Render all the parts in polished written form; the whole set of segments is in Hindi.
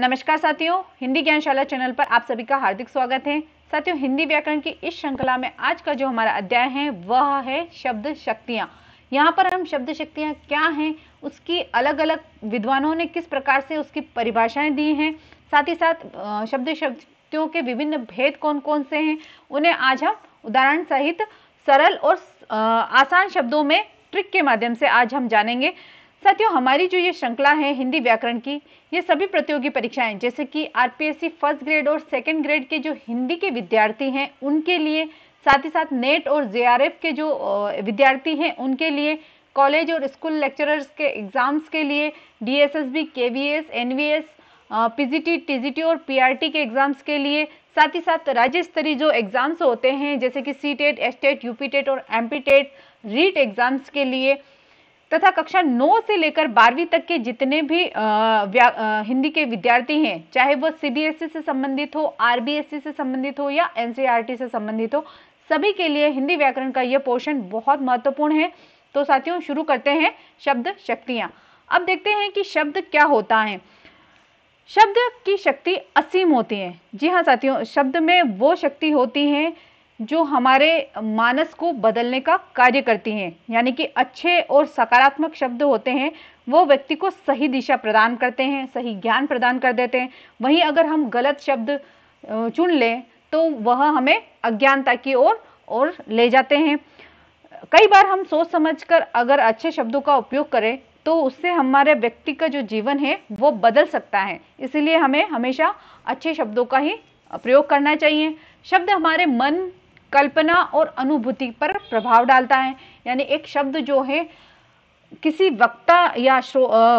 नमस्कार साथियों, हिंदी ज्ञानशाला चैनल पर आप सभी का हार्दिक स्वागत है। साथियों, हिंदी व्याकरण की इस श्रृंखला में आज का जो हमारा अध्याय है वह है शब्द शक्तियां। यहाँ पर हम शब्द शक्तियां क्या हैं, उसकी अलग अलग विद्वानों ने किस प्रकार से उसकी परिभाषाएं दी हैं, साथ ही साथ शब्द शक्तियों के विभिन्न भेद कौन कौन से हैं, उन्हें आज हम उदाहरण सहित सरल और आसान शब्दों में ट्रिक के माध्यम से आज हम जानेंगे। साथियों, हमारी जो ये श्रृंखला है हिंदी व्याकरण की, ये सभी प्रतियोगी परीक्षाएं जैसे कि आरपीएससी फर्स्ट ग्रेड और सेकंड ग्रेड के जो हिंदी के विद्यार्थी हैं उनके लिए, साथ ही साथ नेट और जेआरएफ के जो विद्यार्थी हैं उनके लिए, कॉलेज और स्कूल लेक्चरर्स के एग्जाम्स के लिए, DSSB, KVS, NVS, PGT, TGT और पीआरटी के एग्जाम्स के लिए, साथ ही साथ राज्य स्तरीय जो एग्जाम्स होते हैं जैसे कि सीटेट, एसटेट, यूपीटेट और एमपीटेट, रीट एग्जाम्स के लिए, तथा कक्षा 9 से लेकर 12वीं तक के जितने भी हिंदी के विद्यार्थी हैं, चाहे वो सीबीएसई से संबंधित हो, आरबीएसई से संबंधित हो या एनसीईआरटी से संबंधित हो, सभी के लिए हिंदी व्याकरण का यह पोर्शन बहुत महत्वपूर्ण है। तो साथियों, शुरू करते हैं शब्द शक्तियां। अब देखते हैं कि शब्द क्या होता है। शब्द की शक्ति असीम होती है। जी हाँ साथियों, शब्द में वो शक्ति होती है जो हमारे मानस को बदलने का कार्य करती हैं। यानी कि अच्छे और सकारात्मक शब्द होते हैं, वो व्यक्ति को सही दिशा प्रदान करते हैं, सही ज्ञान प्रदान कर देते हैं। वहीं अगर हम गलत शब्द चुन लें तो वह हमें अज्ञानता की ओर ले जाते हैं। कई बार हम सोच समझकर अगर अच्छे शब्दों का उपयोग करें तो उससे हमारे व्यक्ति का जो जीवन है वो बदल सकता है। इसलिए हमें हमेशा अच्छे शब्दों का ही प्रयोग करना चाहिए। शब्द हमारे मन, कल्पना और अनुभूति पर प्रभाव डालता है। यानी एक शब्द जो है किसी वक्ता या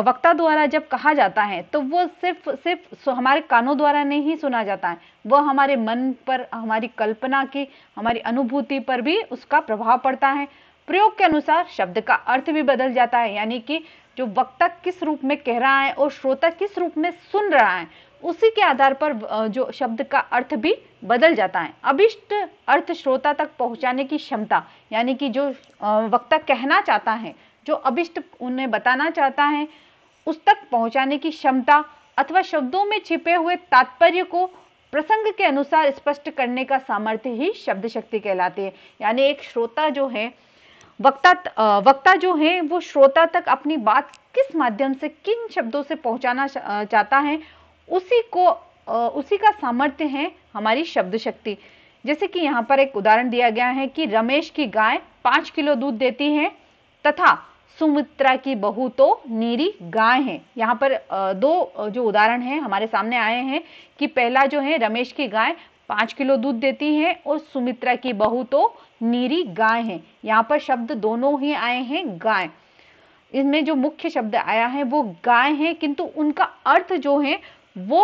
वक्ता द्वारा जब कहा जाता है तो वो सिर्फ हमारे कानों द्वारा नहीं सुना जाता है, वह हमारे मन पर, हमारी कल्पना की, हमारी अनुभूति पर भी उसका प्रभाव पड़ता है। प्रयोग के अनुसार शब्द का अर्थ भी बदल जाता है। यानी कि जो वक्ता किस रूप में कह रहा है और श्रोता किस रूप में सुन रहा है, उसी के आधार पर जो शब्द का अर्थ भी बदल जाता है। अभिष्ट अर्थ श्रोता तक पहुंचाने की क्षमता, यानी कि जो वक्ता कहना चाहता है, जो अभिष्ट उन्हें बताना चाहता है, उस तक पहुंचाने की क्षमता अथवा शब्दों में छिपे हुए तात्पर्य को प्रसंग के अनुसार स्पष्ट करने का सामर्थ्य ही शब्द शक्ति कहलाती है। यानी एक श्रोता जो है, वक्ता जो है, वो श्रोता तक अपनी बात किस माध्यम से, किन शब्दों से पहुंचाना चाहता है, उसी का सामर्थ्य है हमारी शब्द शक्ति। जैसे कि यहाँ पर एक उदाहरण दिया गया है कि रमेश की गाय 5 किलो दूध देती है तथा सुमित्रा की बहू तो नीरी गाय है। यहाँ पर दो जो उदाहरण हैं हमारे सामने आए हैं कि पहला जो है, रमेश की गाय 5 किलो दूध देती है और सुमित्रा की बहू तो नीरी गाय है। यहाँ पर शब्द दोनों ही आए हैं गाय। इसमें जो मुख्य शब्द आया है वो गाय है, किंतु उनका अर्थ जो है वो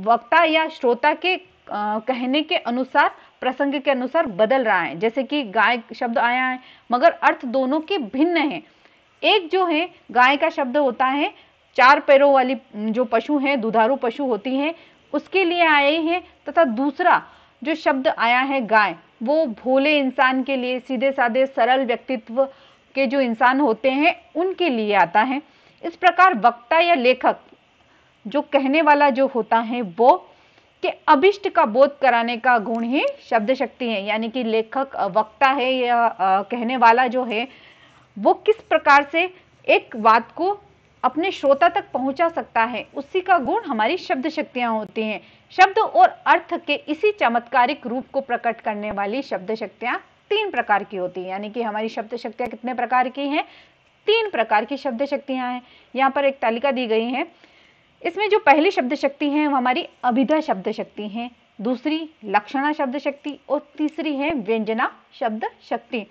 वक्ता या श्रोता के कहने के अनुसार, प्रसंग के अनुसार बदल रहा है। जैसे कि गाय शब्द आया है मगर अर्थ दोनों के भिन्न हैं। एक जो है गाय का शब्द होता है 4 पैरों वाली जो पशु है, दुधारू पशु होती है, उसके लिए आए हैं, तथा दूसरा जो शब्द आया है गाय, वो भोले इंसान के लिए, सीधे साधे सरल व्यक्तित्व के जो इंसान होते हैं उनके लिए आता है। इस प्रकार वक्ता या लेखक, जो कहने वाला जो होता है, वो के अभिष्ट का बोध कराने का गुण ही शब्द शक्ति है। यानी कि लेखक, वक्ता है या कहने वाला जो है, वो किस प्रकार से एक बात को अपने श्रोता तक पहुंचा सकता है, उसी का गुण हमारी शब्द शक्तियां होती हैं। शब्द और अर्थ के इसी चमत्कारिक रूप को प्रकट करने वाली शब्द शक्तियां 3 प्रकार की होती है। यानी कि हमारी शब्द शक्तियां कितने प्रकार की हैं? 3 प्रकार की शब्द शक्तियां हैं। यहाँ पर एक तालिका दी गई है। इसमें जो पहली शब्द शक्ति है वो हमारी अभिधा शब्द शक्ति है, दूसरी लक्षणा शब्द शक्ति और तीसरी है व्यंजना शब्द शक्ति।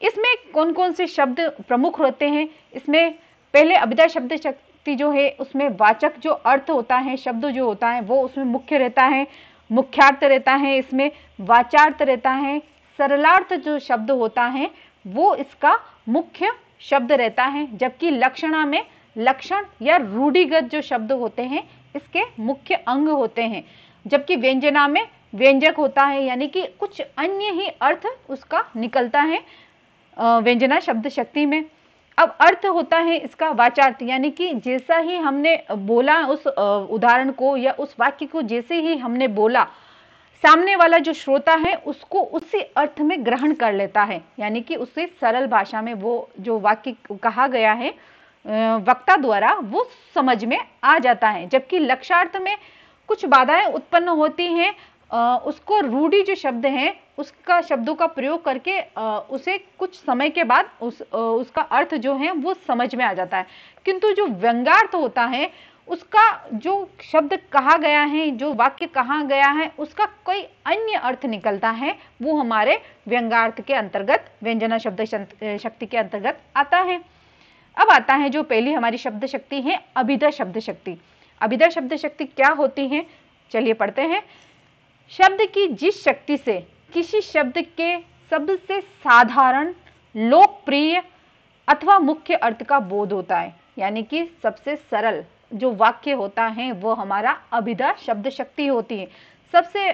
इसमें कौन कौन से शब्द प्रमुख होते हैं? इसमें पहले अभिधा शब्द शक्ति जो है उसमें वाचक जो अर्थ होता है, शब्द जो होता है वो उसमें मुख्य रहता है, मुख्यार्थ रहता है, इसमें वाचार्थ रहता है, सरलार्थ जो शब्द होता है वो इसका मुख्य शब्द रहता है। जबकि लक्षणा में लक्षण या रूढ़िगत जो शब्द होते हैं इसके मुख्य अंग होते हैं। जबकि व्यंजना में व्यंजक होता है, यानी कि कुछ अन्य ही अर्थ उसका निकलता है व्यंजना शब्द शक्ति में। अब अर्थ होता है इसका वाचार्थ, यानी कि जैसा ही हमने बोला उस उदाहरण को या उस वाक्य को, जैसे ही हमने बोला, सामने वाला जो श्रोता है उसको उसी अर्थ में ग्रहण कर लेता है, यानी कि उससे सरल भाषा में वो जो वाक्य कहा गया है वक्ता द्वारा वो समझ में आ जाता है। जबकि लक्ष्यार्थ में कुछ बाधाएं उत्पन्न होती हैं, उसको रूढ़ि जो शब्द है उसका शब्दों का प्रयोग करके उसे कुछ समय के बाद उसका अर्थ जो है वो समझ में आ जाता है। किंतु जो व्यंग्यार्थ होता है उसका जो शब्द कहा गया है, जो वाक्य कहा गया है, उसका कोई अन्य अर्थ निकलता है, वो हमारे व्यंग्यार्थ के अंतर्गत, व्यंजना शब्द शक्ति के अंतर्गत आता है। अब आता है जो पहली हमारी शब्द शक्ति है, अभिधा शब्द शक्ति। अभिधा शब्द शक्ति क्या होती है, चलिए पढ़ते हैं। शब्द की जिस शक्ति से किसी शब्द के सबसे साधारण, लोकप्रिय अथवा मुख्य अर्थ का बोध होता है, यानी कि सबसे सरल जो वाक्य होता है वो हमारा अभिधा शब्द शक्ति होती है। सबसे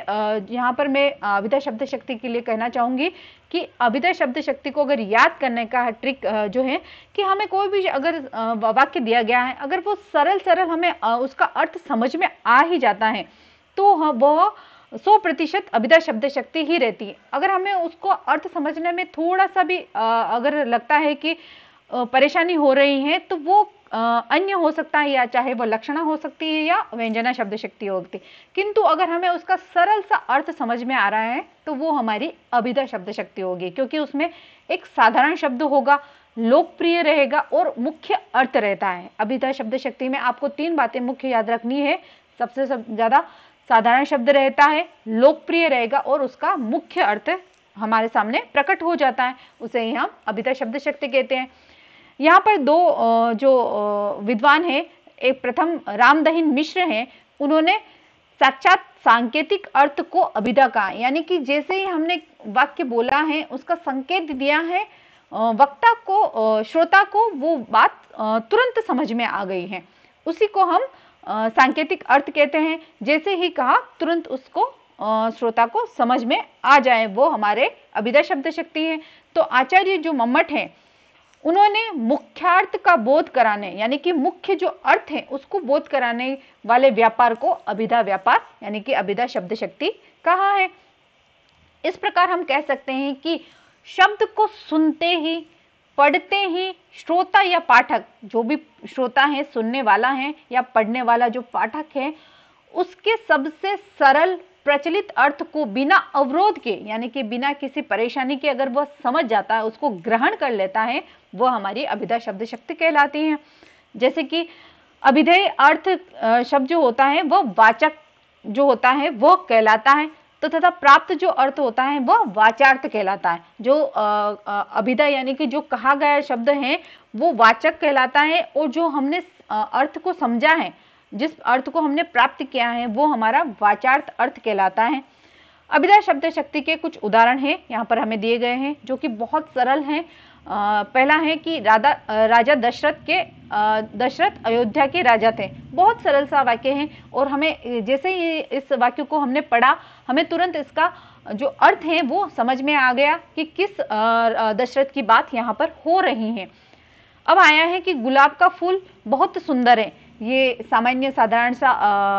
यहाँ पर मैं अभिधा शब्द शक्ति के लिए कहना चाहूंगी कि अभिधा शब्द शक्ति को अगर याद करने का ट्रिक जो है कि हमें कोई भी अगर वाक्य दिया गया है, अगर वो सरल सरल हमें उसका अर्थ समझ में आ ही जाता है तो वह 100% अभिधा शब्द शक्ति ही रहती है। अगर हमें उसको अर्थ समझने में थोड़ा सा भी अगर लगता है कि परेशानी हो रही है तो वो अन्य हो सकता है, या चाहे वो लक्षणा हो सकती है या व्यंजना शब्द शक्ति होती है। किंतु अगर हमें उसका सरल सा अर्थ समझ में आ रहा है तो वो हमारी अभिधा शब्द शक्ति होगी, क्योंकि उसमें एक साधारण शब्द होगा, लोकप्रिय रहेगा और मुख्य अर्थ रहता है। अभिधा शब्द शक्ति में आपको 3 बातें मुख्य याद रखनी है। सबसे ज्यादा साधारण शब्द रहता है, लोकप्रिय रहेगा और उसका मुख्य अर्थ हमारे सामने प्रकट हो जाता है, उसे ही हम अभिधा शब्द शक्ति कहते हैं। यहाँ पर 2 जो विद्वान हैं, एक प्रथम रामदहिन मिश्र हैं, उन्होंने साक्षात सांकेतिक अर्थ को अभिधा कहा, यानी कि जैसे ही हमने वाक्य बोला है उसका संकेत दिया है वक्ता को, श्रोता को वो बात तुरंत समझ में आ गई है, उसी को हम सांकेतिक अर्थ कहते हैं। जैसे ही कहा तुरंत उसको श्रोता को समझ में आ जाए, वो हमारे अभिधा शब्द शक्ति है। तो आचार्य जो मम्मट है उन्होंने मुख्यार्थ का बोध कराने, यानी कि मुख्य जो अर्थ है उसको बोध कराने वाले व्यापार को अभिधा व्यापार यानी कि अभिधा शब्द शक्ति कहा है। इस प्रकार हम कह सकते हैं कि शब्द को सुनते ही, पढ़ते ही श्रोता या पाठक, जो भी श्रोता है, सुनने वाला है या पढ़ने वाला जो पाठक है, उसके सबसे सरल प्रचलित अर्थ को बिना अवरोध के, यानी कि बिना किसी परेशानी के अगर वह समझ जाता है, उसको ग्रहण कर लेता है, वह हमारी अभिधा शब्द शक्ति कहलाती है। जैसे कि अभिधेय अर्थ शब्द जो होता है वह वाचक जो होता है वह कहलाता है, तो तथा प्राप्त जो अर्थ होता है वह वाचार्थ कहलाता है। जो अभिधा यानी कि जो कहा गया शब्द है वो वाचक कहलाता है, और जो हमने अर्थ को समझा है, जिस अर्थ को हमने प्राप्त किया है, वो हमारा वाचार्थ अर्थ कहलाता है। अभिधा शब्द शक्ति के कुछ उदाहरण हैं यहाँ पर हमें दिए गए हैं, जो कि बहुत सरल हैं। पहला है कि राजा दशरथ अयोध्या के राजा थे। बहुत सरल सा वाक्य है, और हमें जैसे ही इस वाक्य को हमने पढ़ा, हमें तुरंत इसका जो अर्थ है वो समझ में आ गया कि किस दशरथ की बात यहाँ पर हो रही है। अब आया है कि गुलाब का फूल बहुत सुंदर है। ये सामान्य साधारण सा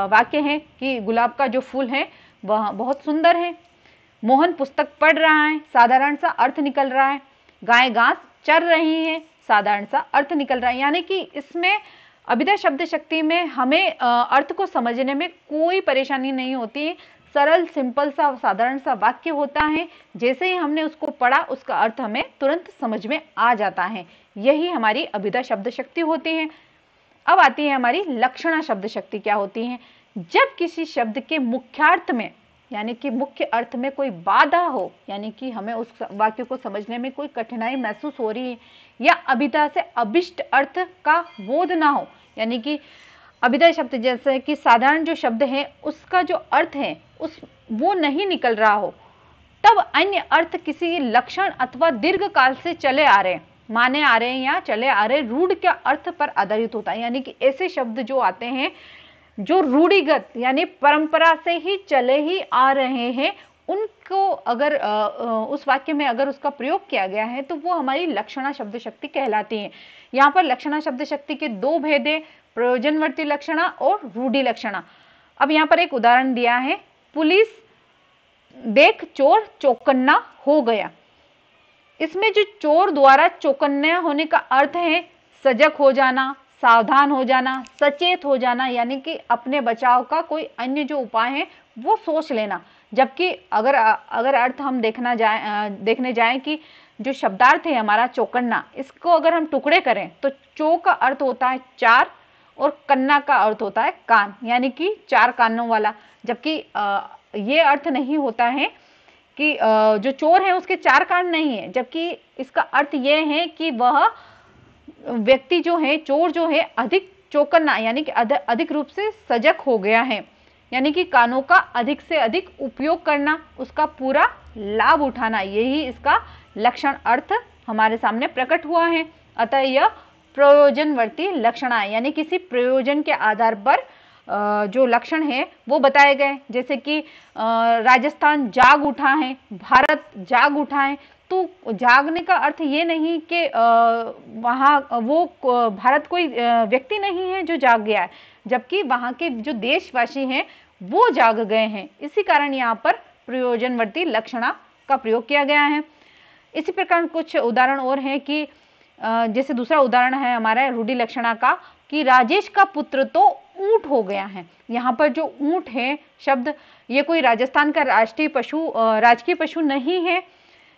वाक्य है कि गुलाब का जो फूल है वह बहुत सुंदर है। मोहन पुस्तक पढ़ रहा है, साधारण सा अर्थ निकल रहा है। गाय घास चर रही है, साधारण सा अर्थ निकल रहा है। यानी कि इसमें अभिधा शब्द शक्ति में हमें अर्थ को समझने में कोई परेशानी नहीं होती। सरल सिंपल सा साधारण सा वाक्य होता है, जैसे ही हमने उसको पढ़ा उसका अर्थ हमें तुरंत समझ में आ जाता है। यही हमारी अभिधा शब्द शक्ति होती है। अब आती है हमारी लक्षणा शब्द शक्ति। क्या होती है? जब किसी शब्द के मुख्यार्थ में, यानी कि मुख्य अर्थ में कोई बाधा हो, यानी कि हमें उस वाक्य को समझने में कोई कठिनाई महसूस हो रही है, या अभिधा से अभिष्ट अर्थ का बोध ना हो, यानी कि अभिधा शब्द जैसे कि साधारण जो शब्द है उसका जो अर्थ है वो नहीं निकल रहा हो, तब अन्य अर्थ किसी लक्षण अथवा दीर्घ काल से चले आ रहे हैं, माने आ रहे हैं या चले आ रहे रूढ़ के अर्थ पर आधारित होता है। यानी कि ऐसे शब्द जो आते हैं जो रूढ़िगत यानी परंपरा से ही चले ही आ रहे हैं, उनको अगर उस वाक्य में अगर उसका प्रयोग किया गया है तो वो हमारी लक्षणा शब्द शक्ति कहलाती है। यहाँ पर लक्षणा शब्द शक्ति के दो भेद है, प्रयोजनवर्ती लक्षणा और रूढ़ि लक्षणा। अब यहाँ पर एक उदाहरण दिया है, पुलिस देख चोर चौकन्ना हो गया। इसमें जो चोर द्वारा चौकन्ना होने का अर्थ है सजग हो जाना, सावधान हो जाना, सचेत हो जाना, यानी कि अपने बचाव का कोई अन्य जो उपाय है वो सोच लेना। जबकि अगर अर्थ हम देखने जाएं कि जो शब्दार्थ है हमारा चौकन्ना, इसको अगर हम टुकड़े करें तो चौ का अर्थ होता है चार और कन्ना का अर्थ होता है कान, यानी कि चार कानों वाला। जबकि ये अर्थ नहीं होता है कि जो चोर है उसके चार कान नहीं है, जबकि इसका अर्थ ये है कि वह व्यक्ति जो है, चोर जो है, अधिक चौकन्ना यानी कि अधिक रूप से सजग हो गया है, यानी कि कानों का अधिक से अधिक उपयोग करना, उसका पूरा लाभ उठाना, यही इसका लक्षण अर्थ हमारे सामने प्रकट हुआ है। अतः यह प्रयोजनवर्ती लक्षण है, यानी किसी प्रयोजन के आधार पर जो लक्षण है वो बताए गए। जैसे कि राजस्थान जाग उठा है, भारत जाग उठा है, तो जागने का अर्थ ये नहीं कि वहाँ वो भारत कोई व्यक्ति नहीं है जो जाग गया है, जबकि वहाँ के जो देशवासी हैं वो जाग गए हैं। इसी कारण यहाँ पर प्रयोजनवर्ती लक्षणा का प्रयोग किया गया है। इसी प्रकार कुछ उदाहरण और हैं कि जैसे दूसरा उदाहरण है हमारा रूढ़ि लक्षणा का कि राजेश का पुत्र तो ऊंट हो गया है। यहाँ पर जो ऊंट है शब्द, ये कोई राजस्थान का राजकीय पशु नहीं है,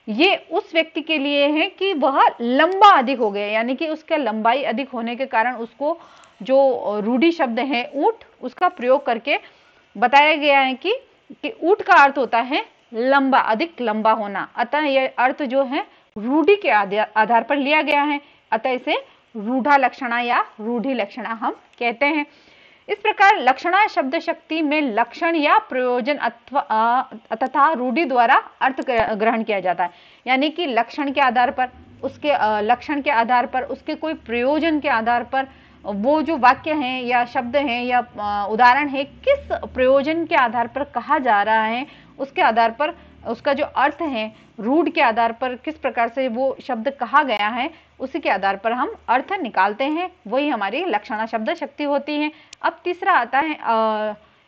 ये उस व्यक्ति के लिए है कि वह लंबा अधिक हो गया, यानी कि उसका लंबाई अधिक होने के कारण उसको जो रूढ़ि शब्द है ऊंट, उसका प्रयोग करके बताया गया है कि ऊंट का अर्थ होता है लंबा, अधिक लंबा होना। अतः यह अर्थ जो है रूढ़ि के आधार पर लिया गया है, अतः इसे रूढ़ा लक्षणा या रूढ़ि लक्षणा हम कहते हैं। इस प्रकार लक्षणा शब्द शक्ति में लक्षण या प्रयोजन तथा रूढ़ि द्वारा अर्थ ग्रहण किया जाता है, यानी कि लक्षण के आधार पर, उसके लक्षण के आधार पर, उसके कोई प्रयोजन के आधार पर वो जो वाक्य हैं या शब्द हैं या उदाहरण है किस प्रयोजन के आधार पर कहा जा रहा है, उसके आधार पर उसका जो अर्थ है रूढ़ के आधार पर किस प्रकार से वो शब्द कहा गया है, उसी के आधार पर हम अर्थ निकालते हैं, वही हमारी लक्षणा शब्द शक्ति होती है। अब तीसरा आता है,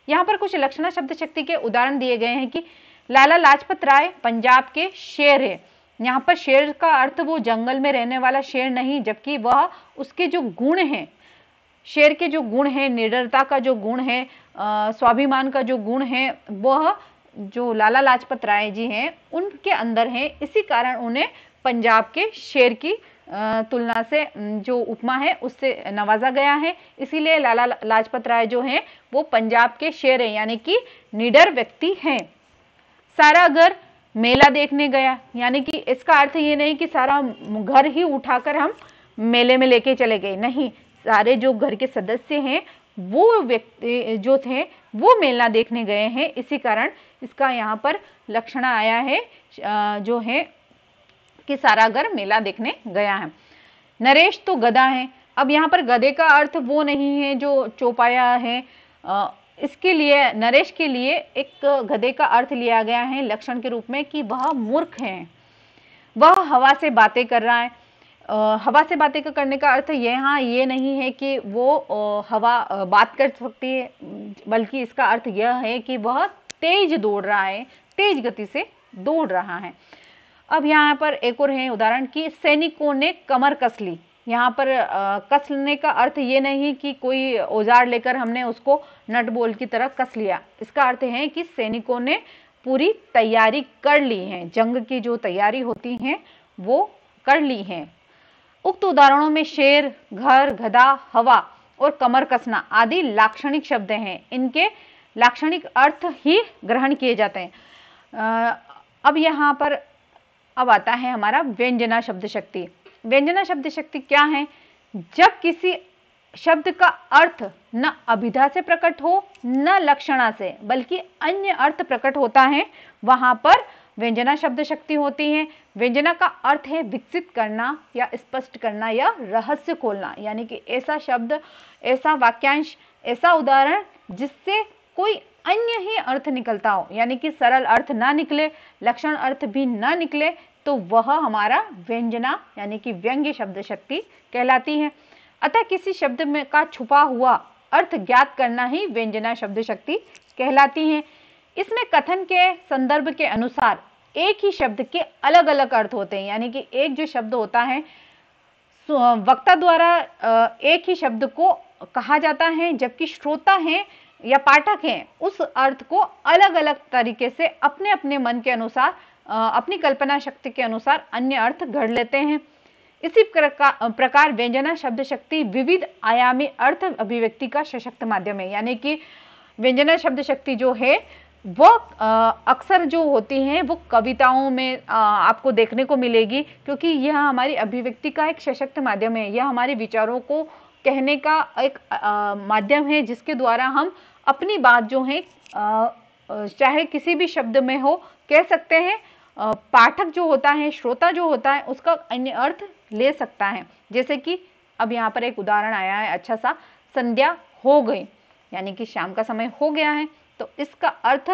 यहाँ पर कुछ लक्षणा शब्द शक्ति के उदाहरण दिए गए हैं कि लाला लाजपत राय पंजाब के शेर है। यहाँ पर शेर का अर्थ वो जंगल में रहने वाला शेर नहीं, जबकि वह उसके जो गुण हैं, शेर के जो गुण हैं, निडरता का जो गुण है, स्वाभिमान का जो गुण है, वह जो लाला लाजपत राय जी हैं उनके अंदर है। इसी कारण उन्हें पंजाब के शेर की तुलना से जो उपमा है उससे नवाजा गया है। इसीलिए लाला लाजपत राय जो हैं वो पंजाब के शेर हैं, यानी कि निडर व्यक्ति हैं। सारा घर मेला देखने गया, यानी कि इसका अर्थ ये नहीं कि सारा घर ही उठाकर हम मेले में लेके चले गए, नहीं, सारे जो घर के सदस्य हैं वो व्यक्ति जो थे वो मेला देखने गए हैं। इसी कारण इसका यहाँ पर लक्षण आया है जो है कि सारा घर मेला देखने गया है। नरेश तो गधा है। अब यहाँ पर गधे का अर्थ वो नहीं है जो चौपाया है, इसके लिए नरेश के लिए एक गधे का अर्थ लिया गया है लक्षण के रूप में कि वह मूर्ख है, वह हवा से बातें कर रहा है। हवा से बातें करने का अर्थ यहाँ ये नहीं है कि वो हवा बात कर सकती है, बल्कि इसका अर्थ यह है कि वह तेज दौड़ रहा है, तेज गति से दौड़ रहा है। अब यहाँ पर एक और है उदाहरण कि सैनिकों ने कमर कस ली। यहाँ पर कसने का अर्थ ये नहीं कि कोई औजार लेकर हमने उसको नट बोल्ट की तरह कस लिया, इसका अर्थ है कि सैनिकों ने पूरी तैयारी कर ली है, जंग की जो तैयारी होती है वो कर ली है। उक्त उदाहरणों में शेर, घर, गधा, हवा और कमर कसना आदि लाक्षणिक शब्द हैं, इनके लाक्षणिक अर्थ ही ग्रहण किए जाते हैं। अब यहाँ पर अब आता है हमारा व्यंजना शब्द शक्ति। व्यंजना शब्द शक्ति क्या है? जब किसी शब्द का अर्थ न अभिधा से प्रकट हो न लक्षणा से, बल्कि अन्य अर्थ प्रकट होता है, वहां पर व्यंजना शब्द शक्ति होती है। व्यंजना का अर्थ है विकसित करना या स्पष्ट करना या रहस्य खोलना, यानी कि ऐसा शब्द, ऐसा वाक्यांश, ऐसा उदाहरण जिससे कोई अन्य ही अर्थ निकलता हो, यानी कि सरल अर्थ ना निकले, लक्षण अर्थ भी ना निकले, तो वह हमारा व्यंजना यानी कि व्यंग्य शब्द शक्ति कहलाती है। अतः किसी शब्द में का छुपा हुआ अर्थ ज्ञात करना ही व्यंजना शब्द शक्ति कहलाती है। इसमें कथन के संदर्भ के अनुसार एक ही शब्द के अलग अलग अर्थ होते हैं, यानी कि एक जो शब्द होता है वक्ता द्वारा एक ही शब्द को कहा जाता है, जबकि श्रोता है या पाठक हैं उस अर्थ को अलग अलग तरीके से अपने अपने मन के अनुसार, अपनी कल्पना शक्ति के अनुसार अन्य अर्थ गढ़ लेते हैं। इसी प्रकार व्यंजना शब्द शक्ति विविध आयामी अर्थ अभिव्यक्ति का सशक्त माध्यम है, यानी कि व्यंजना शब्द शक्ति जो है वो अक्सर जो होती हैं वो कविताओं में आपको देखने को मिलेगी, क्योंकि यह हमारी अभिव्यक्ति का एक सशक्त माध्यम है। यह हमारे विचारों को कहने का एक माध्यम है, जिसके द्वारा हम अपनी बात जो है चाहे किसी भी शब्द में हो कह सकते हैं। पाठक जो होता है, श्रोता जो होता है, उसका अन्य अर्थ ले सकता है। जैसे कि अब यहाँ पर एक उदाहरण आया है अच्छा सा, संध्या हो गई, यानी कि शाम का समय हो गया है, तो इसका अर्थ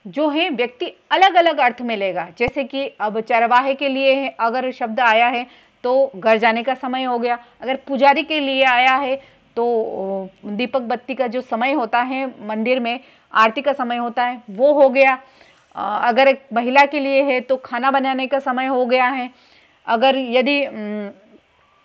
जो है व्यक्ति अलग अलग अर्थ में लेगा। जैसे कि अब चरवाहे के लिए अगर शब्द आया है तो घर जाने का समय हो गया, अगर पुजारी के लिए आया है तो दीपक बत्ती का जो समय होता है मंदिर में, आरती का समय होता है, वो हो गया। अगर एक महिला के लिए है तो खाना बनाने का समय हो गया है। अगर यदि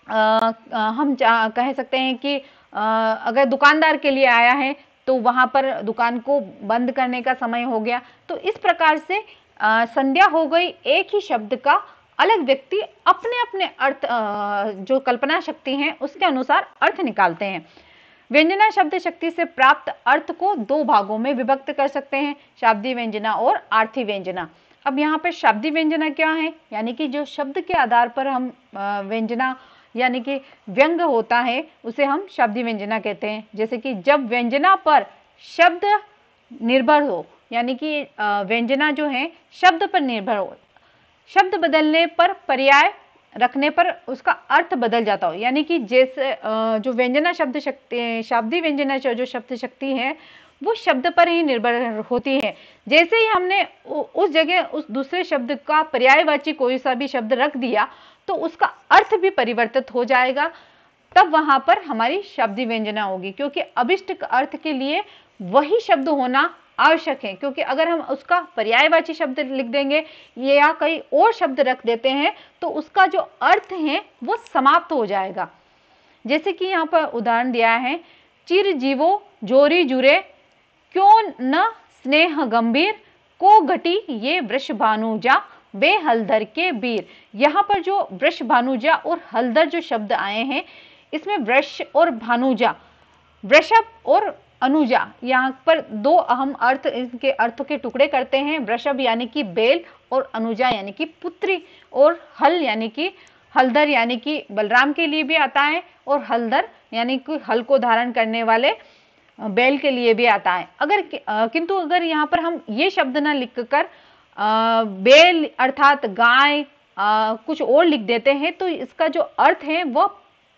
हम कह सकते हैं कि अगर दुकानदार के लिए आया है तो वहां पर दुकान को बंद करने का समय हो गया। तो इस प्रकार से संध्या हो गई एक ही शब्द का अलग व्यक्ति अपने अपने अर्थ जो कल्पना शक्ति है उसके अनुसार अर्थ निकालते हैं। व्यंजना शब्द शक्ति से प्राप्त अर्थ को दो भागों में विभक्त कर सकते हैं, शाब्दी व्यंजना और आर्थी व्यंजना। अब यहाँ पर शाब्दी व्यंजना क्या है, यानी कि जो शब्द के आधार पर हम व्यंजना यानी कि व्यंग होता है उसे हम शाब्दी व्यंजना कहते हैं। जैसे कि जब व्यंजना पर शब्द निर्भर हो, यानी कि व्यंजना जो है शब्द पर निर्भर हो, शब्द बदलने पर पर्याय रखने पर उसका अर्थ बदल जाता हो, यानी कि जैसे जो व्यंजना शब्द शक्ति, शाब्दी व्यंजना जो शब्द शक्ति है वो शब्द पर ही निर्भर होती है। जैसे ही हमने उस जगह उस दूसरे शब्द का पर्यायवाची कोई सा भी शब्द रख दिया तो उसका अर्थ भी परिवर्तित हो जाएगा, तब वहां पर हमारी शाब्दी व्यंजना होगी, क्योंकि अभिष्ट अर्थ के लिए वही शब्द होना आवश्यक है। क्योंकि अगर हम उसका पर्यायवाची शब्द लिख देंगे या कई और शब्द रख देते हैं तो उसका जो अर्थ है वो समाप्त हो जाएगा। जैसे कि यहाँ पर उदाहरण दिया है, चिर जीवो जोरी जुरे क्यों न स्नेह गंभीर, को घटी ये वृष भानुजा बे हलधर के बीर। यहाँ पर जो वृष भानुजा और हलधर जो शब्द आए हैं, इसमें वृष और भानुजा, वृषभ और अनुजा, यहाँ पर दो अहम अर्थ, इनके अर्थों के टुकड़े करते हैं। वृषभ यानी कि बैल और अनुजा यानी कि पुत्री, और हल यानी कि हलधर यानी कि बलराम के लिए भी आता है, और हलधर यानी कि हल को धारण करने वाले बैल के लिए भी आता है। किंतु अगर यहाँ पर हम ये शब्द ना लिखकर बैल अर्थात गाय कुछ और लिख देते हैं तो इसका जो अर्थ है वह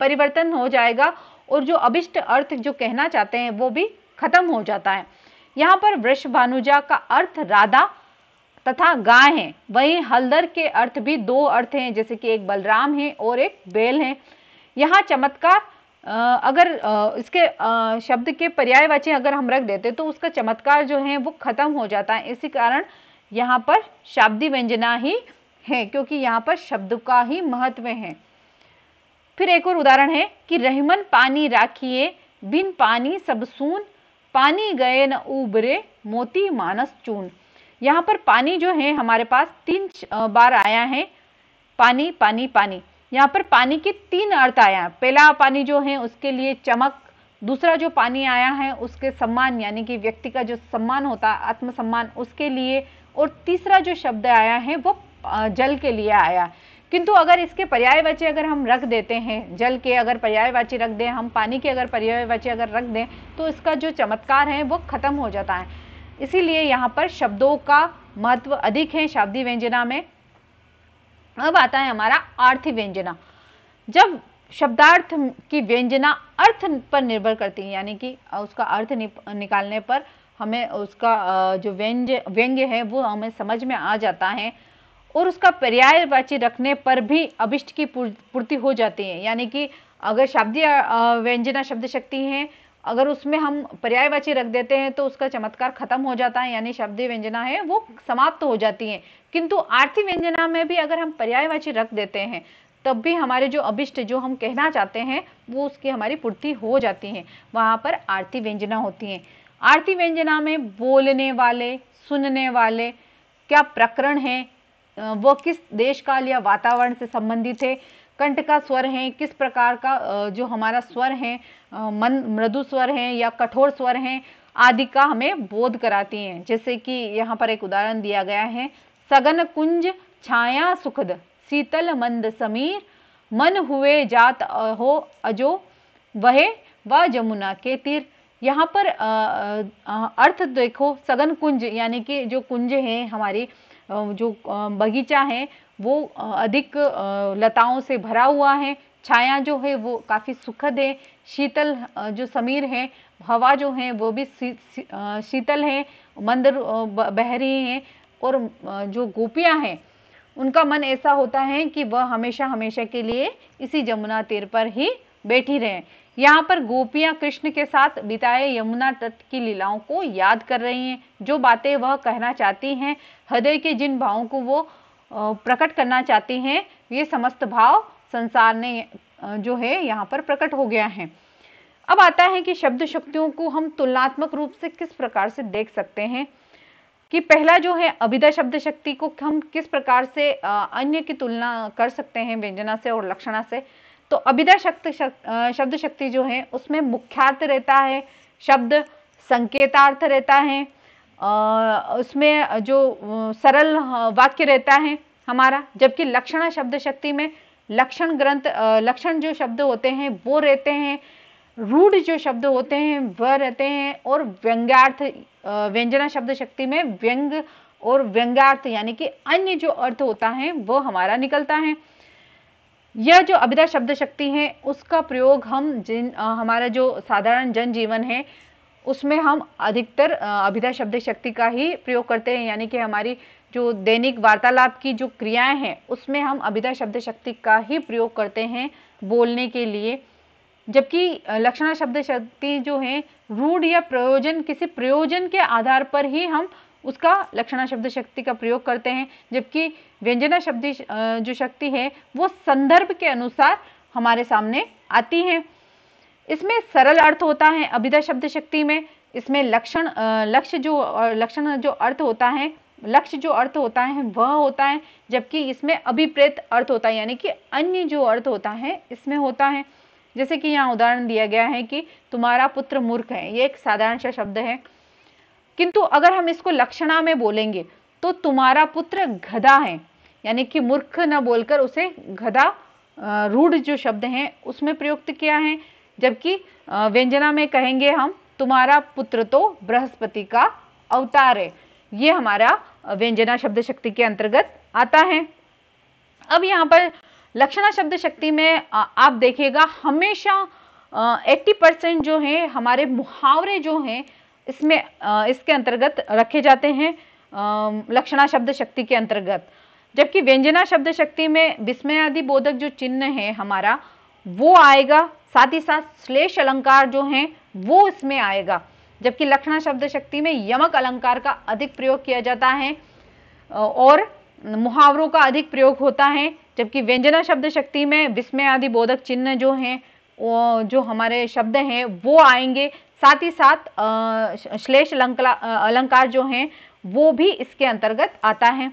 परिवर्तन हो जाएगा और जो अभिष्ट अर्थ जो कहना चाहते हैं वो भी खत्म हो जाता है। यहाँ पर वृष भानुजा का अर्थ राधा तथा गाय है, वहीं हलधर के अर्थ भी दो अर्थ हैं, जैसे कि एक बलराम है और एक बैल है। यहाँ चमत्कार अगर इसके शब्द के पर्यायवाची अगर हम रख देते तो उसका चमत्कार जो है वो खत्म हो जाता है। इसी कारण यहाँ पर शाब्दी व्यंजना ही है, क्योंकि यहाँ पर शब्द का ही महत्व है। फिर एक और उदाहरण है कि रहीमन पानी राखिए बिन पानी सब सून, पानी गए न उबरे मोती मानस चून। यहाँ पर पानी जो है हमारे पास 3 बार आया है, पानी पानी पानी। यहाँ पर पानी के 3 अर्थ आया है। पहला पानी जो है उसके लिए चमक, दूसरा जो पानी आया है उसके सम्मान यानी कि व्यक्ति का जो सम्मान होता है आत्मसम्मान उसके लिए, और तीसरा जो शब्द आया है वो जल के लिए आया। किंतु अगर इसके पर्यायवाची अगर हम रख देते हैं, जल के अगर पर्यायवाची रख दें, हम पानी के अगर पर्यायवाची अगर रख दें तो इसका जो चमत्कार है वो खत्म हो जाता है। इसीलिए यहाँ पर शब्दों का महत्व अधिक है शाब्दी व्यंजना में। अब आता है हमारा आर्थी व्यंजना। जब शब्दार्थ की व्यंजना अर्थ पर निर्भर करती है, यानी कि उसका अर्थ निकालने पर हमें उसका जो व्यंग्य है वो हमें समझ में आ जाता है, और उसका पर्यायवाची रखने पर भी अभिष्ट की पूर्ति हो जाती है। यानी कि अगर शाब्दीय व्यंजना शब्द शक्ति है, अगर उसमें हम पर्यायवाची रख देते हैं तो उसका चमत्कार खत्म हो जाता है, यानी शाब्दीय व्यंजना है वो समाप्त हो जाती है। किंतु आर्थी व्यंजना में भी अगर हम पर्यायवाची रख देते हैं तब भी हमारे जो अभिष्ट जो हम कहना चाहते हैं वो उसकी हमारी पूर्ति हो जाती है। वहां पर आर्थी व्यंजना होती है। आर्थी व्यंजना में बोलने वाले, सुनने वाले, क्या प्रकरण है, वो किस देश काल या वातावरण से संबंधित है, कंठ का स्वर है, किस प्रकार का जो हमारा स्वर है, मृदु स्वर है या कठोर स्वर है आदि का हमें बोध कराती हैं। जैसे कि यहाँ पर एक उदाहरण दिया गया है, सगन कुंज छाया सुखद, शीतल मंद समीर, मन हुए जात हो अजो, वहे व जमुना के तीर। यहाँ पर अर्थ देखो, सगन कुंज यानी कि जो कुंज है हमारी, जो बगीचा है वो अधिक लताओं से भरा हुआ है, छाया जो है वो काफी सुखद है, शीतल जो समीर है, हवा जो है वो भी शीतल है, मंद बह रही है, और जो गोपियां हैं उनका मन ऐसा होता है कि वह हमेशा हमेशा के लिए इसी जमुना तीर पर ही बैठी रहे। यहाँ पर गोपियां कृष्ण के साथ बिताए यमुना तट की लीलाओं को याद कर रही हैं, जो बातें वह कहना चाहती हैं, हृदय के जिन भावों को वो प्रकट करना चाहती हैं, ये समस्त भाव संसार ने जो है यहाँ पर प्रकट हो गया है। अब आता है कि शब्द शक्तियों को हम तुलनात्मक रूप से किस प्रकार से देख सकते हैं, कि पहला जो है अभिधा शब्द शक्ति को हम किस प्रकार से अन्य की तुलना कर सकते हैं व्यंजना से और लक्षणा से। तो अभिधा शब्द शक्ति जो है उसमें मुख्यार्थ रहता है, शब्द संकेतार्थ रहता है, उसमें जो सरल वाक्य रहता है हमारा, जबकि लक्षणा शब्द शक्ति में लक्षण ग्रंथ, लक्षण जो शब्द होते हैं वो रहते हैं, रूढ़ जो शब्द होते हैं वह रहते हैं, और व्यंग्यार्थ व्यंजना शब्द शक्ति में व्यंग और व्यंग्यार्थ यानी कि अन्य जो अर्थ होता है वो हमारा निकलता है। यह जो अभिधा शब्द शक्ति है उसका प्रयोग हम हमारा जो साधारण जनजीवन है उसमें हम अधिकतर अभिधा शब्द शक्ति का ही प्रयोग करते हैं, यानी कि हमारी जो दैनिक वार्तालाप की जो क्रियाएं हैं उसमें हम अभिधा शब्द शक्ति का ही प्रयोग करते हैं बोलने के लिए। जबकि लक्षणा शब्द शक्ति जो है रूढ़ या प्रयोजन, किसी प्रयोजन के आधार पर ही हम उसका लक्षणा शब्द शक्ति का प्रयोग करते हैं, जबकि व्यंजना शब्द जो शक्ति है वो संदर्भ के अनुसार हमारे सामने आती है। इसमें सरल अर्थ होता है अभिधा शब्द शक्ति में, इसमें लक्ष्य जो अर्थ होता है, लक्ष्य जो अर्थ होता है वह होता है, जबकि इसमें अभिप्रेत अर्थ होता है, यानी कि अन्य जो अर्थ होता है इसमें होता है। जैसे कि यहाँ उदाहरण दिया गया है कि तुम्हारा पुत्र मूर्ख है, ये एक साधारण सा शब्द है, किंतु अगर हम इसको लक्षणा में बोलेंगे तो तुम्हारा पुत्र गधा है, यानी कि मूर्ख न बोलकर उसे गधा रूढ़ जो शब्द है उसमें प्रयुक्त किया है। जबकि व्यंजना में कहेंगे हम तुम्हारा पुत्र तो बृहस्पति का अवतार है, ये हमारा व्यंजना शब्द शक्ति के अंतर्गत आता है। अब यहाँ पर लक्षणा शब्द शक्ति में आप देखिएगा हमेशा 80% जो है हमारे मुहावरे जो हैं इसमें इसके अंतर्गत रखे जाते हैं लक्षणा शब्द शक्ति के अंतर्गत, जबकि व्यंजना शब्द शक्ति में विस्मय आदि बोधक जो चिन्ह है हमारा वो आएगा, साथ ही साथ श्लेष अलंकार जो है वो इसमें आएगा। जबकि लक्षणा शब्द शक्ति में यमक अलंकार का अधिक प्रयोग किया जाता है और मुहावरों का अधिक प्रयोग होता है, जबकि व्यंजना शब्द शक्ति में विस्मय आदि बोधक चिन्ह जो हैं जो हमारे शब्द हैं वो आएंगे, साथ ही साथ श्लेष अलंकार जो हैं वो भी इसके अंतर्गत आता है।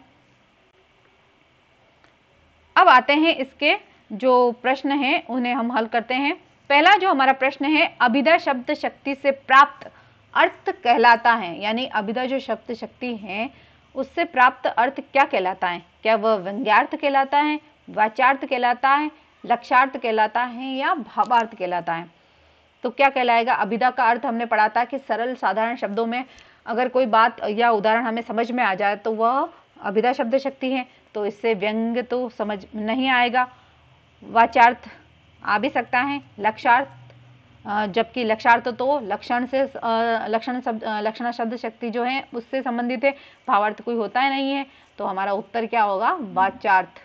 अब आते हैं इसके जो प्रश्न हैं उन्हें हम हल करते हैं। पहला जो हमारा प्रश्न है, अभिधा शब्द शक्ति से प्राप्त अर्थ कहलाता है, यानी अभिधा जो शब्द शक्ति है उससे प्राप्त अर्थ क्या कहलाता है? क्या वह व्यंग्यार्थ कहलाता है, वाच्यार्थ कहलाता है, लक्ष्यार्थ कहलाता है या भावार्थ कहलाता है? तो क्या कहलाएगा? अभिधा का अर्थ हमने पढ़ा था कि सरल साधारण शब्दों में अगर कोई बात या उदाहरण हमें समझ में आ जाए तो वह अभिधा शब्द शक्ति है, तो इससे व्यंग तो समझ नहीं आएगा। वाच्यार्थ आ भी सकता है, लक्ष्यार्थ जबकि लक्षार्थ तो लक्षणा शब्द शक्ति जो है उससे संबंधित है, भावार्थ कोई होता है नहीं है। तो हमारा उत्तर क्या होगा? वाच्यार्थ।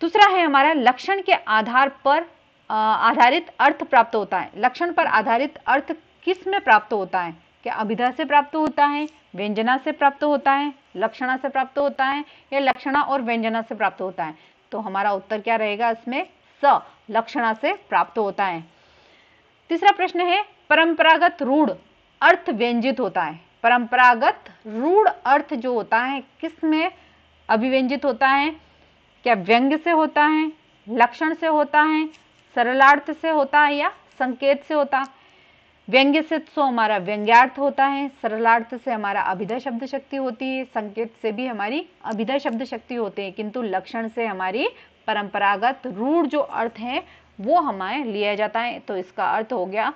दूसरा है हमारा लक्षण के आधार पर आधारित अर्थ प्राप्त होता है। लक्षण पर आधारित अर्थ किस में प्राप्त होता है? क्या अभिधा से प्राप्त होता है, व्यंजना से प्राप्त होता है, लक्षणा से प्राप्त होता है, या लक्षणा और व्यंजना से प्राप्त होता है? तो हमारा उत्तर क्या रहेगा इसमें? स, लक्षणा से प्राप्त होता है। तीसरा प्रश्न है परंपरागत रूढ़ अर्थ व्यंजित होता है। परंपरागत रूढ़ अर्थ जो होता है किस में अभिव्यंजित होता है? क्या व्यंग्य से होता है, लक्षण से होता है, सरलार्थ से होता है, या संकेत से होता है? व्यंग्य से तो हमारा व्यंग्यार्थ होता है, सरलार्थ से हमारा अभिधा शब्द शक्ति होती है, संकेत से भी हमारी अभिधा शब्द शक्ति होती है, किंतु लक्षण से हमारी परंपरागत रूढ़ जो अर्थ है वो हमें लिया जाता है। तो इसका अर्थ हो गया,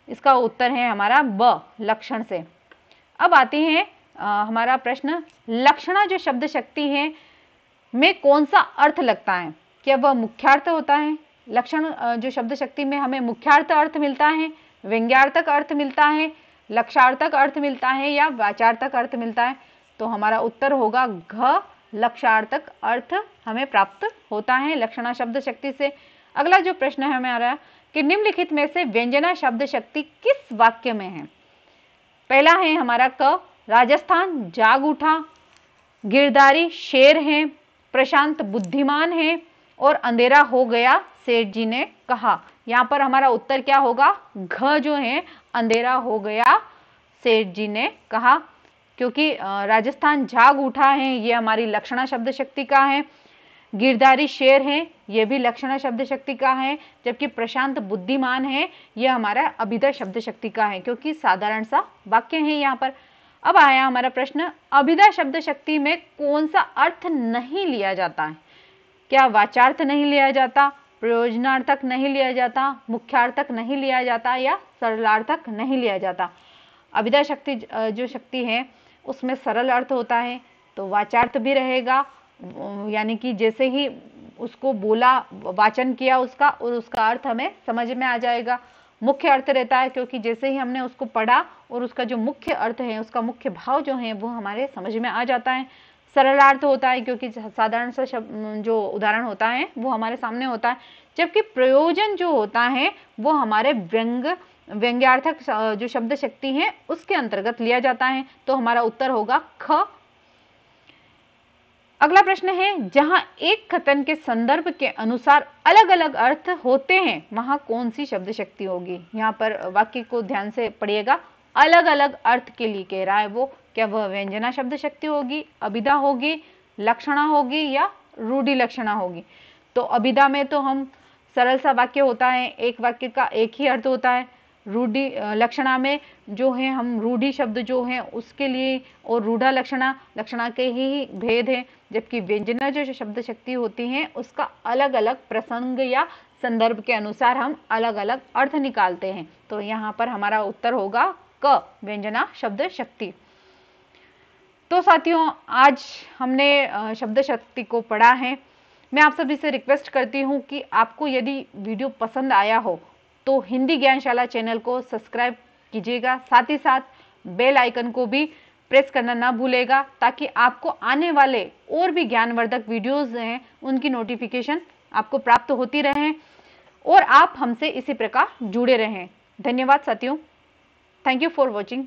इसका उत्तर है हमारा ब, लक्षण से। अब आती है हमारा प्रश्न, लक्षणा जो शब्द शक्ति है में कौन सा अर्थ लगता है? क्या वह मुख्यार्थ होता है? लक्षण जो शब्द शक्ति में हमें मुख्यार्थ अर्थ मिलता है, व्यंग्यार्थक अर्थ मिलता है, लक्षार्थक अर्थ मिलता है, या वाचार्थक अर्थ मिलता है? तो हमारा उत्तर होगा घ, लक्षार्थक अर्थ हमें प्राप्त होता है लक्षणा शब्द शक्ति से। अगला जो प्रश्न है हमारा कि निम्नलिखित में से व्यंजना शब्द शक्ति किस वाक्य में है? पहला है हमारा क, राजस्थान जाग उठा, गिरधारी शेर है, प्रशांत बुद्धिमान है, और अंधेरा हो गया सेठ जी ने कहा। यहाँ पर हमारा उत्तर क्या होगा? घ जो है, अंधेरा हो गया सेठ जी ने कहा, क्योंकि राजस्थान जाग उठा है ये हमारी लक्षणा शब्द शक्ति का है, गिरधारी शेर है ये भी लक्षणा शब्द शक्ति का है, जबकि प्रशांत बुद्धिमान है यह हमारा अभिधा शब्द शक्ति का है, क्योंकि साधारण सा वाक्य है यहाँ पर। अब आया हमारा प्रश्न, अभिधा शब्द शक्ति में कौन सा अर्थ नहीं लिया जाता है? क्या वाचार्थ नहीं लिया जाता, प्रयोजनार्थक नहीं लिया जाता, मुख्यार्थक नहीं लिया जाता, या सरलार्थक नहीं लिया जाता? अभिधा शक्ति जो शक्ति है उसमें सरल अर्थ होता है, तो वाचार्थ भी रहेगा, यानी कि जैसे ही उसको बोला, वाचन किया उसका, और उसका अर्थ हमें समझ में आ जाएगा। मुख्य अर्थ रहता है, क्योंकि जैसे ही हमने उसको पढ़ा और उसका जो मुख्य अर्थ है, उसका मुख्य भाव जो है वो हमारे समझ में आ जाता है। सरलार्थ होता है, क्योंकि साधारण सा शब्द जो उदाहरण होता है वो हमारे सामने होता है, जबकि प्रयोजन जो होता है वो हमारे व्यंग्यार्थक जो शब्द शक्ति है उसके अंतर्गत लिया जाता है। तो हमारा उत्तर होगा ख। अगला प्रश्न है, जहां एक कथन के संदर्भ के अनुसार अलग अलग अर्थ होते हैं वहां कौन सी शब्द शक्ति होगी? यहाँ पर वाक्य को ध्यान से पढ़िएगा, अलग अलग अर्थ के लिए कह रहा है वो। क्या वह व्यंजना शब्द शक्ति होगी, अभिधा होगी, लक्षणा होगी, या रूढ़ि लक्षणा होगी? तो अभिधा में तो हम सरल सा वाक्य होता है, एक वाक्य का एक ही अर्थ होता है। रूढ़ि लक्षणा में जो है हम रूढ़ि शब्द जो है उसके लिए, और रूढ़ा लक्षणा के ही भेद है, जबकि व्यंजना जो शब्द शक्ति होती है उसका अलग अलग प्रसंग या संदर्भ के अनुसार हम अलग अलग अर्थ निकालते हैं। तो यहाँ पर हमारा उत्तर होगा क, व्यंजना शब्द शक्ति। तो साथियों, आज हमने शब्द शक्ति को पढ़ा है। मैं आप सभी से रिक्वेस्ट करती हूँ कि आपको यदि वीडियो पसंद आया हो तो हिंदी ज्ञानशाला चैनल को सब्सक्राइब कीजिएगा, साथ ही साथ बेल आइकन को भी प्रेस करना ना भूलेगा, ताकि आपको आने वाले और भी ज्ञानवर्धक वीडियोस हैं उनकी नोटिफिकेशन आपको प्राप्त होती रहे और आप हमसे इसी प्रकार जुड़े रहें। धन्यवाद साथियों, थैंक यू फॉर वॉचिंग।